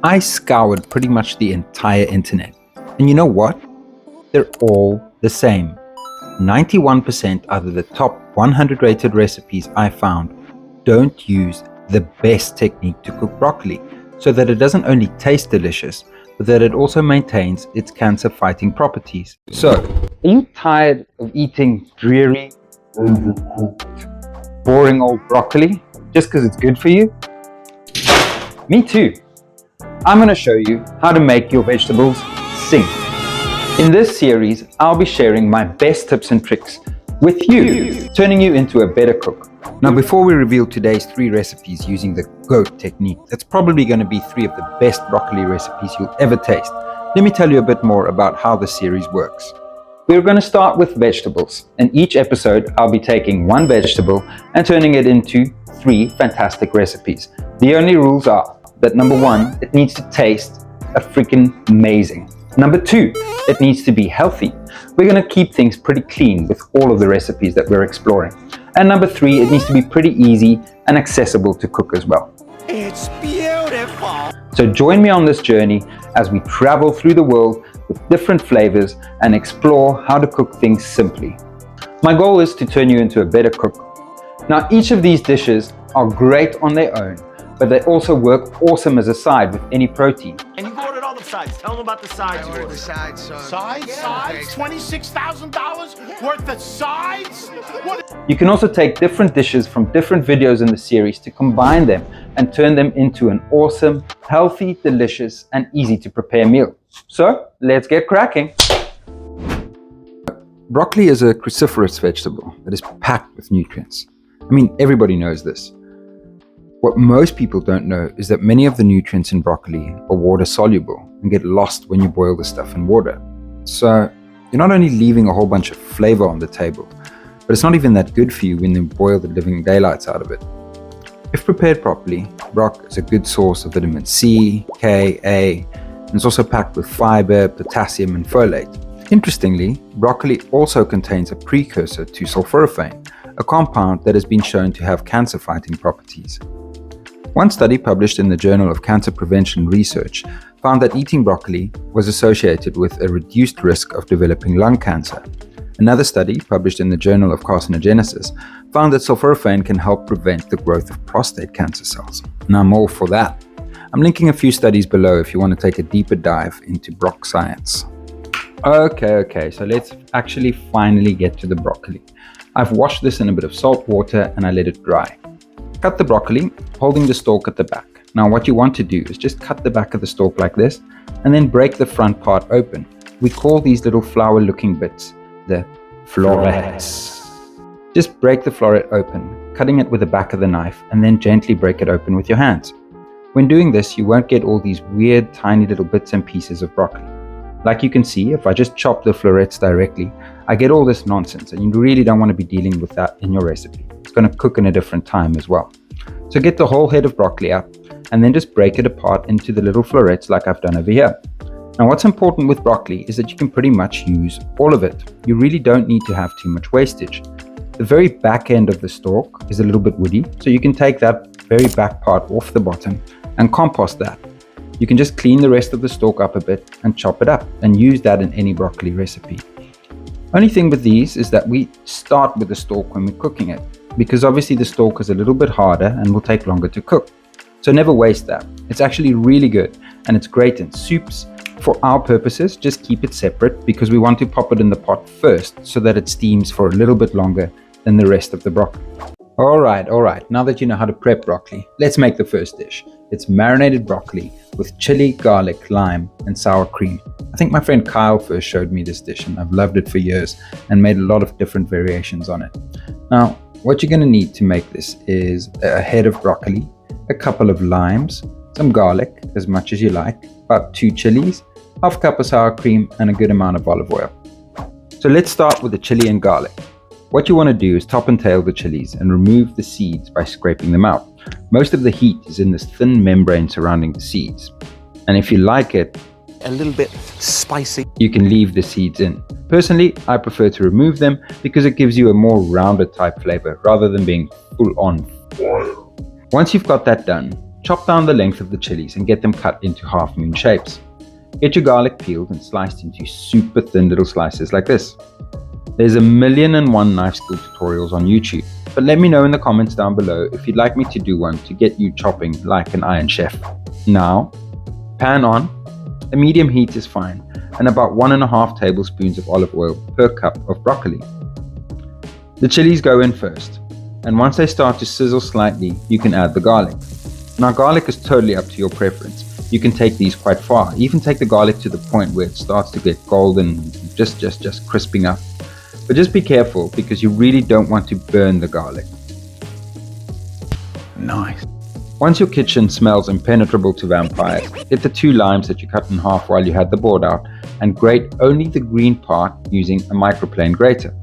I scoured pretty much the entire internet. And you know what? They're all the same. 91% out of the top 100 rated recipes I found don't use the best technique to cook broccoli, so that it doesn't only taste delicious, but that it also maintains its cancer-fighting properties. So, are you tired of eating dreary, overcooked, boring old broccoli just because it's good for you? Me too. I'm going to show you how to make your vegetables sing. In this series, I'll be sharing my best tips and tricks with you, turning you into a better cook. Now, before we reveal today's 3 recipes using the GOAT technique, that's probably going to be 3 of the best broccoli recipes you'll ever taste. Let me tell you a bit more about how the series works. We're going to start with vegetables. In each episode, I'll be taking one vegetable and turning it into 3 fantastic recipes. The only rules are that number 1, it needs to taste freaking amazing. Number 2, it needs to be healthy. We're going to keep things pretty clean with all of the recipes that we're exploring. And number 3, it needs to be pretty easy and accessible to cook as well. It's beautiful. So join me on this journey as we travel through the world with different flavors and explore how to cook things simply. My goal is to turn you into a better cook. Now, each of these dishes are great on their own, but they also work awesome as a side with any protein. And you ordered all the sides. Tell them about the sides. I ordered the sides, son. Sides? Yeah. Sides? $26,000 worth of sides? What? You can also take different dishes from different videos in the series to combine them and turn them into an awesome, healthy, delicious, and easy to prepare meal. So, let's get cracking. Broccoli is a cruciferous vegetable that is packed with nutrients. I mean, everybody knows this. What most people don't know is that many of the nutrients in broccoli are water soluble and get lost when you boil the stuff in water. So you're not only leaving a whole bunch of flavor on the table, but it's not even that good for you when you boil the living daylights out of it. If prepared properly, broccoli is a good source of vitamin C, K, A, and it's also packed with fiber, potassium, and folate. Interestingly, broccoli also contains a precursor to sulforaphane, a compound that has been shown to have cancer-fighting properties. One study published in the Journal of Cancer Prevention Research found that eating broccoli was associated with a reduced risk of developing lung cancer. Another study, published in the Journal of Carcinogenesis, found that sulforaphane can help prevent the growth of prostate cancer cells. And I'm all for that. I'm linking a few studies below if you want to take a deeper dive into broc science. Okay, so let's actually finally get to the broccoli. I've washed this in a bit of salt water and I let it dry. Cut the broccoli, holding the stalk at the back. Now what you want to do is just cut the back of the stalk like this, and then break the front part open. We call these little flower-looking bits the florets. Just break the floret open, cutting it with the back of the knife, and then gently break it open with your hands. When doing this, you won't get all these weird tiny little bits and pieces of broccoli. Like you can see, if I just chop the florets directly, I get all this nonsense, and you really don't want to be dealing with that in your recipe. It's going to cook in a different time as well. So get the whole head of broccoli up and then just break it apart into the little florets like I've done over here. Now what's important with broccoli is that you can pretty much use all of it. You really don't need to have too much wastage. The very back end of the stalk is a little bit woody, so you can take that very back part off the bottom and compost that. You can just clean the rest of the stalk up a bit and chop it up and use that in any broccoli recipe. Only thing with these is that we start with the stalk when we're cooking it, because obviously the stalk is a little bit harder and will take longer to cook. So never waste that. It's actually really good and it's great in soups. For our purposes, just keep it separate because we want to pop it in the pot first so that it steams for a little bit longer than the rest of the broccoli. Alright, now that you know how to prep broccoli, let's make the first dish. It's marinated broccoli with chili, garlic, lime, and sour cream. I think my friend Kyle first showed me this dish and I've loved it for years and made a lot of different variations on it. Now, what you're going to need to make this is a head of broccoli, a couple of limes, some garlic, as much as you like, about 2 chilies, half a cup of sour cream, and a good amount of olive oil. So let's start with the chili and garlic. What you want to do is top and tail the chilies and remove the seeds by scraping them out. Most of the heat is in this thin membrane surrounding the seeds. And if you like it A little bit spicy. you can leave the seeds in. Personally, I prefer to remove them because it gives you a more rounded type flavor rather than being full on. Once you've got that done, chop down the length of the chilies and get them cut into half moon shapes. Get your garlic peeled and sliced into super thin little slices like this. There's 1,000,001 knife skill tutorials on YouTube, but let me know in the comments down below if you'd like me to do one to get you chopping like an Iron Chef. Now, pan on, a medium heat is fine, and about 1.5 tablespoons of olive oil per cup of broccoli. The chilies go in first, and once they start to sizzle slightly, you can add the garlic. Now, garlic is totally up to your preference. You can take these quite far, even take the garlic to the point where it starts to get golden, just crisping up. But just be careful because you really don't want to burn the garlic. Nice. Once your kitchen smells impenetrable to vampires, get the 2 limes that you cut in half while you had the board out and grate only the green part using a microplane grater.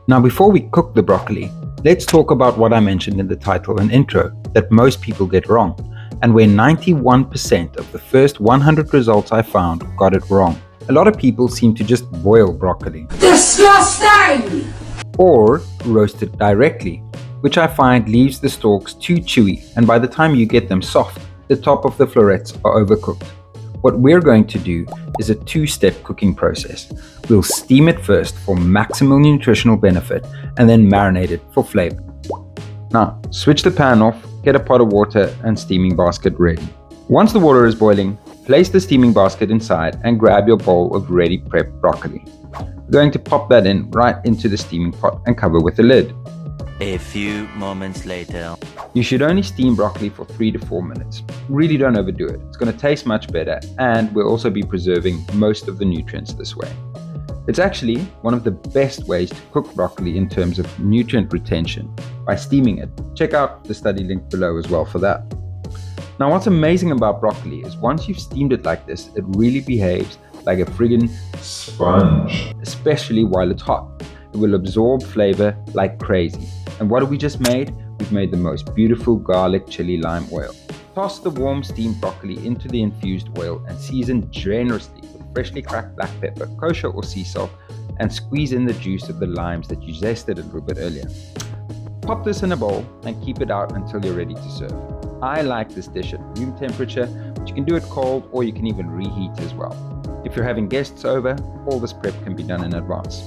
Now, before we cook the broccoli, let's talk about what I mentioned in the title and intro that most people get wrong, and where 91% of the first 100 results I found got it wrong. A lot of people seem to just boil broccoli. Disgusting! Or roast it directly, which I find leaves the stalks too chewy, and by the time you get them soft, the top of the florets are overcooked. What we're going to do is a 2-step cooking process. We'll steam it first for maximal nutritional benefit and then marinate it for flavor. Now, switch the pan off, get a pot of water and steaming basket ready. Once the water is boiling, place the steaming basket inside and grab your bowl of ready prepped broccoli. We're going to pop that in right into the steaming pot and cover with the lid. A few moments later. You should only steam broccoli for 3 to 4 minutes. Really don't overdo it. It's going to taste much better and we'll also be preserving most of the nutrients this way. It's actually one of the best ways to cook broccoli in terms of nutrient retention by steaming it. Check out the study link below as well for that. Now, what's amazing about broccoli is once you've steamed it like this, it really behaves like a friggin' sponge, especially while it's hot. It will absorb flavor like crazy. And what have we just made? We've made the most beautiful garlic chili lime oil. Toss the warm steamed broccoli into the infused oil and season generously with freshly cracked black pepper, kosher or sea salt, and squeeze in the juice of the limes that you zested a little bit earlier. Pop this in a bowl and keep it out until you're ready to serve. I like this dish at room temperature, but you can do it cold or you can even reheat as well. If you're having guests over, all this prep can be done in advance.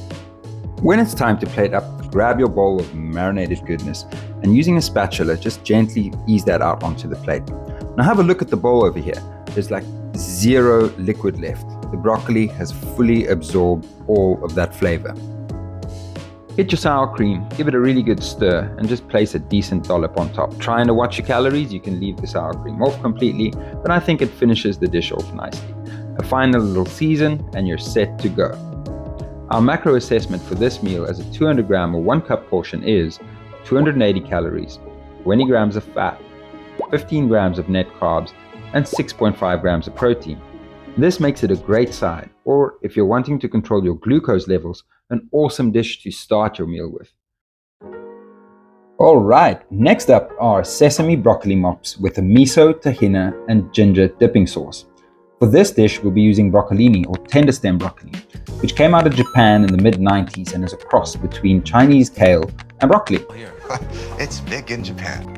When it's time to plate up, grab your bowl of marinated goodness and using a spatula, just gently ease that out onto the plate. Now have a look at the bowl over here. There's like 0 liquid left. The broccoli has fully absorbed all of that flavor. Get your sour cream, give it a really good stir, and just place a decent dollop on top. Trying to watch your calories, you can leave the sour cream off completely, but I think it finishes the dish off nicely. A final little season, and you're set to go. Our macro assessment for this meal as a 200 gram or 1 cup portion is 280 calories, 20 grams of fat, 15 grams of net carbs, and 6.5 grams of protein. This makes it a great side, or if you're wanting to control your glucose levels, an awesome dish to start your meal with. Alright, next up are sesame broccoli mops with a miso, tahina, and ginger dipping sauce. For this dish, we'll be using broccolini or tender stem broccoli, which came out of Japan in the mid-90s and is a cross between Chinese kale and broccoli. It's big in Japan.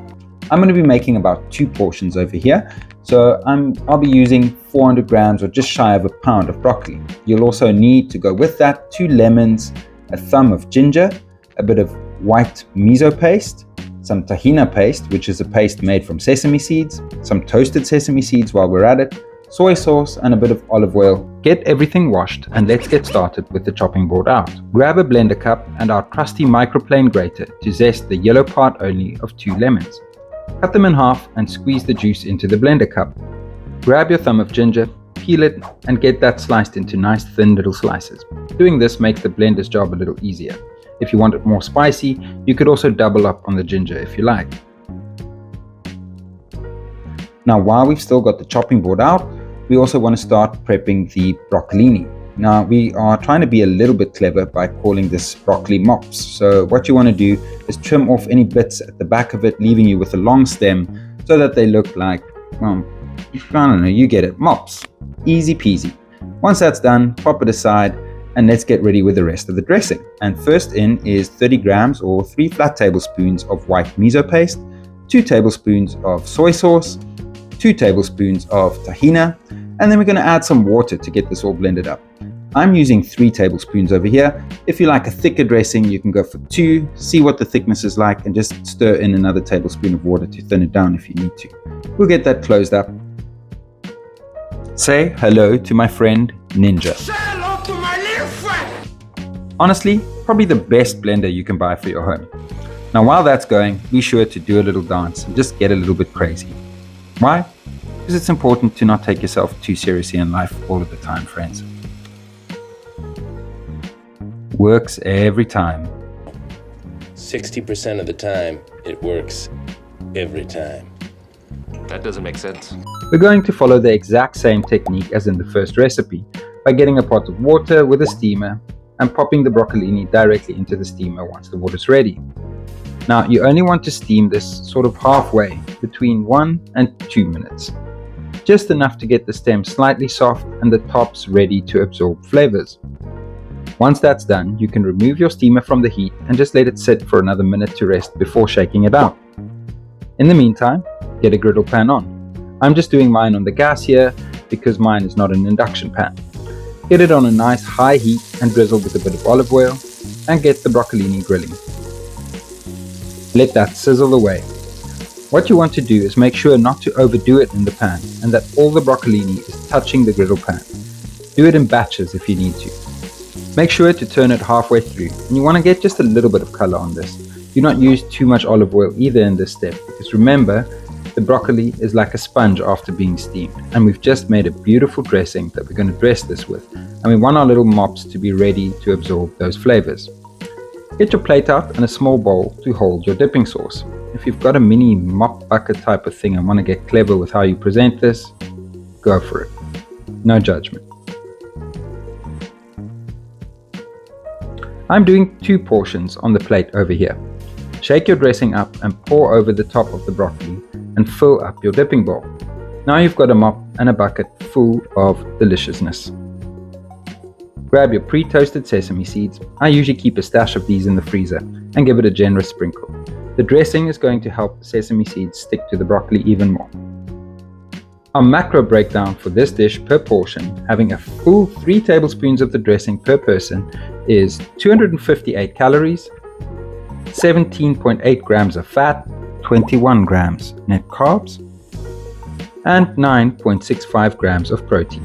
I'm going to be making about 2 portions over here, so I'll be using 400 grams or just shy of a pound of broccoli. You'll also need to go with that 2 lemons, a thumb of ginger, a bit of white miso paste, some tahina paste, which is a paste made from sesame seeds, some toasted sesame seeds while we're at it, soy sauce, and a bit of olive oil. Get everything washed and let's get started with the chopping board out. Grab a blender cup and our trusty microplane grater to zest the yellow part only of 2 lemons. Cut them in half and squeeze the juice into the blender cup. Grab your thumb of ginger, peel it, and get that sliced into nice thin little slices. Doing this makes the blender's job a little easier. If you want it more spicy, you could also double up on the ginger if you like. Now, while we've still got the chopping board out, we also want to start prepping the broccolini. Now, we are trying to be a little bit clever by calling this broccoli mops. So what you want to do is trim off any bits at the back of it, leaving you with a long stem so that they look like, well, I don't know, you get it, mops. Easy peasy. Once that's done, pop it aside and let's get ready with the rest of the dressing. And first in is 30 grams or 3 flat tablespoons of white miso paste, 2 tablespoons of soy sauce, 2 tablespoons of tahina, and then we're going to add some water to get this all blended up. I'm using 3 tablespoons over here. If you like a thicker dressing, you can go for 2, see what the thickness is like, and just stir in another tablespoon of water to thin it down if you need to. We'll get that closed up. Say hello to my friend Ninja. Say hello to my little friend. Honestly, probably the best blender you can buy for your home. Now while that's going, be sure to do a little dance and just get a little bit crazy. Why? Because it's important to not take yourself too seriously in life all of the time, friends. Works every time. 60% of the time, it works every time. That doesn't make sense. We're going to follow the exact same technique as in the first recipe by getting a pot of water with a steamer and popping the broccolini directly into the steamer once the water's ready. Now you only want to steam this sort of halfway, between 1 and 2 minutes. Just enough to get the stem slightly soft and the tops ready to absorb flavors. Once that's done, you can remove your steamer from the heat and just let it sit for another minute to rest before shaking it out. In the meantime, get a griddle pan on. I'm just doing mine on the gas here because mine is not an induction pan. Get it on a nice high heat and drizzle with a bit of olive oil and get the broccolini grilling. Let that sizzle away. What you want to do is make sure not to overdo it in the pan and that all the broccolini is touching the griddle pan. Do it in batches if you need to. Make sure to turn it halfway through, and you want to get just a little bit of color on this. Do not use too much olive oil either in this step, because remember, the broccoli is like a sponge after being steamed, and we've just made a beautiful dressing that we're going to dress this with, and we want our little mops to be ready to absorb those flavors. Get your plate out and a small bowl to hold your dipping sauce. If you've got a mini mop bucket type of thing and want to get clever with how you present this, go for it. No judgment. I'm doing 2 portions on the plate over here. Shake your dressing up and pour over the top of the broccoli and fill up your dipping bowl. Now you've got a mop and a bucket full of deliciousness. Grab your pre-toasted sesame seeds. I usually keep a stash of these in the freezer and give it a generous sprinkle. The dressing is going to help the sesame seeds stick to the broccoli even more. Our macro breakdown for this dish per portion, having a full 3 tablespoons of the dressing per person, is 258 calories, 17.8 grams of fat, 21 grams net carbs, and 9.65 grams of protein.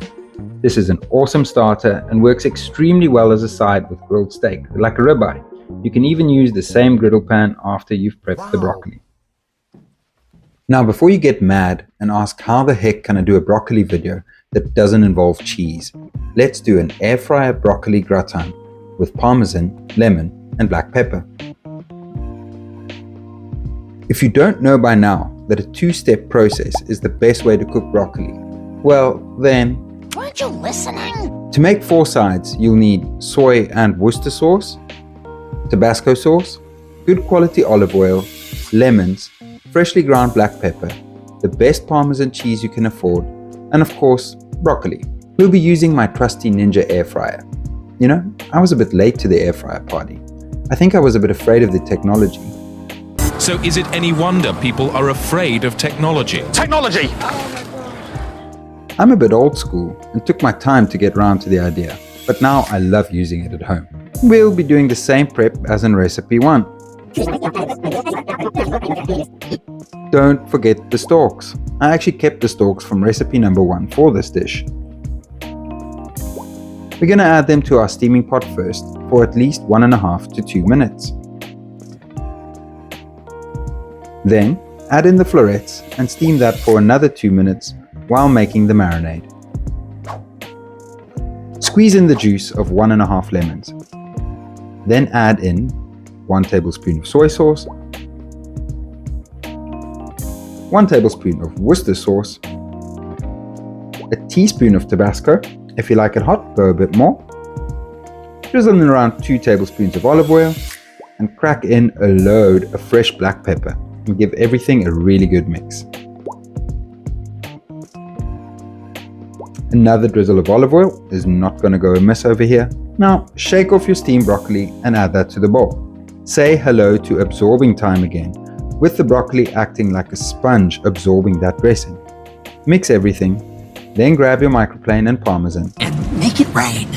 This is an awesome starter and works extremely well as a side with grilled steak, like a ribeye. You can even use the same griddle pan after you've prepped the broccoli. Now, before you get mad and ask how the heck can I do a broccoli video that doesn't involve cheese, let's do an air fryer broccoli gratin with parmesan, lemon, and black pepper. If you don't know by now that a 2-step process is the best way to cook broccoli, well then, Weren't you listening? to make 4 sides, you'll need soy and Worcester sauce, Tabasco sauce, good quality olive oil, lemons, freshly ground black pepper, the best Parmesan cheese you can afford, and of course, broccoli. We'll be using my trusty Ninja air fryer. You know, I was a bit late to the air fryer party. I think I was a bit afraid of the technology. So is it any wonder people are afraid of technology? Technology! I'm a bit old school and took my time to get round to the idea, but now I love using it at home. We'll be doing the same prep as in recipe 1. Don't forget the stalks. I actually kept the stalks from recipe number 1 for this dish. We're going to add them to our steaming pot first for at least 1.5 to 2 minutes. Then add in the florets and steam that for another 2 minutes while making the marinade. Squeeze in the juice of 1.5 lemons. Then add in 1 tablespoon of soy sauce, 1 tablespoon of Worcester sauce, a teaspoon of Tabasco. If you like it hot, go a bit more. Drizzle in around 2 tablespoons of olive oil and crack in a load of fresh black pepper and give everything a really good mix. Another drizzle of olive oil is not going to go amiss over here. Now shake off your steamed broccoli and add that to the bowl. Say hello to absorbing time again, with the broccoli acting like a sponge absorbing that dressing. Mix everything, then grab your microplane and parmesan. And make it rain.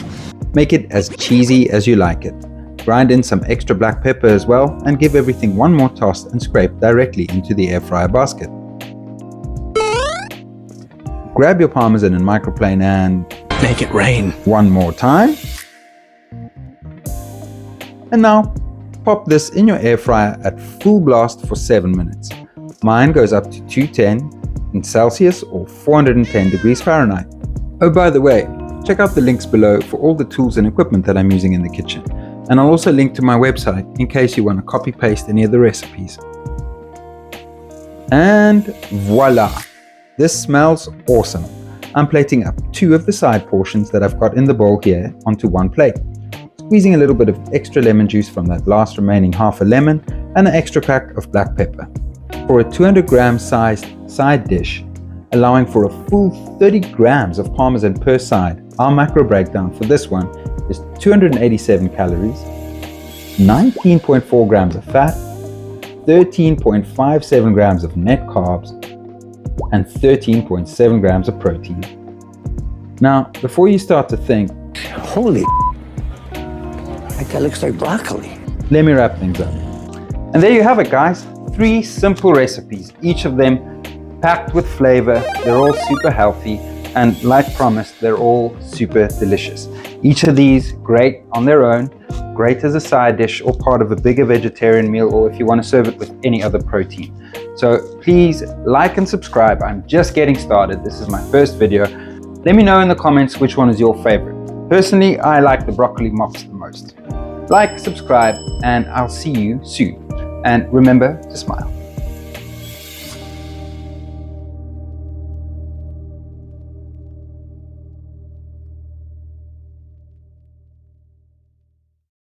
Make it as cheesy as you like it. Grind in some extra black pepper as well and give everything one more toss and scrape directly into the air fryer basket. Grab your parmesan and microplane and Make it rain. one more time. And now pop this in your air fryer at full blast for 7 minutes. Mine goes up to 210 in Celsius or 410 degrees Fahrenheit. Oh, by the way, check out the links below for all the tools and equipment that I'm using in the kitchen. And I'll also link to my website in case you want to copy paste any of the recipes. And voila! This smells awesome. I'm plating up 2 of the side portions that I've got in the bowl here onto one plate. Squeezing a little bit of extra lemon juice from that last remaining half a lemon and an extra pack of black pepper. For a 200 gram sized side dish, allowing for a full 30 grams of parmesan per side, our macro breakdown for this one is 287 calories, 19.4 grams of fat, 13.57 grams of net carbs, and 13.7 grams of protein. Now, before you start to think, Holy that looks like broccoli. let me wrap things up. And there you have it, guys. 3 simple recipes, each of them packed with flavor. They're all super healthy, and like promised, they're all super delicious. Each of these great on their own, great as a side dish or part of a bigger vegetarian meal, or if you want to serve it with any other protein. So please like and subscribe. I'm just getting started. This is my first video. Let me know in the comments which one is your favorite. Personally, I like the broccoli mops the most. Like, subscribe, and I'll see you soon. And remember to smile.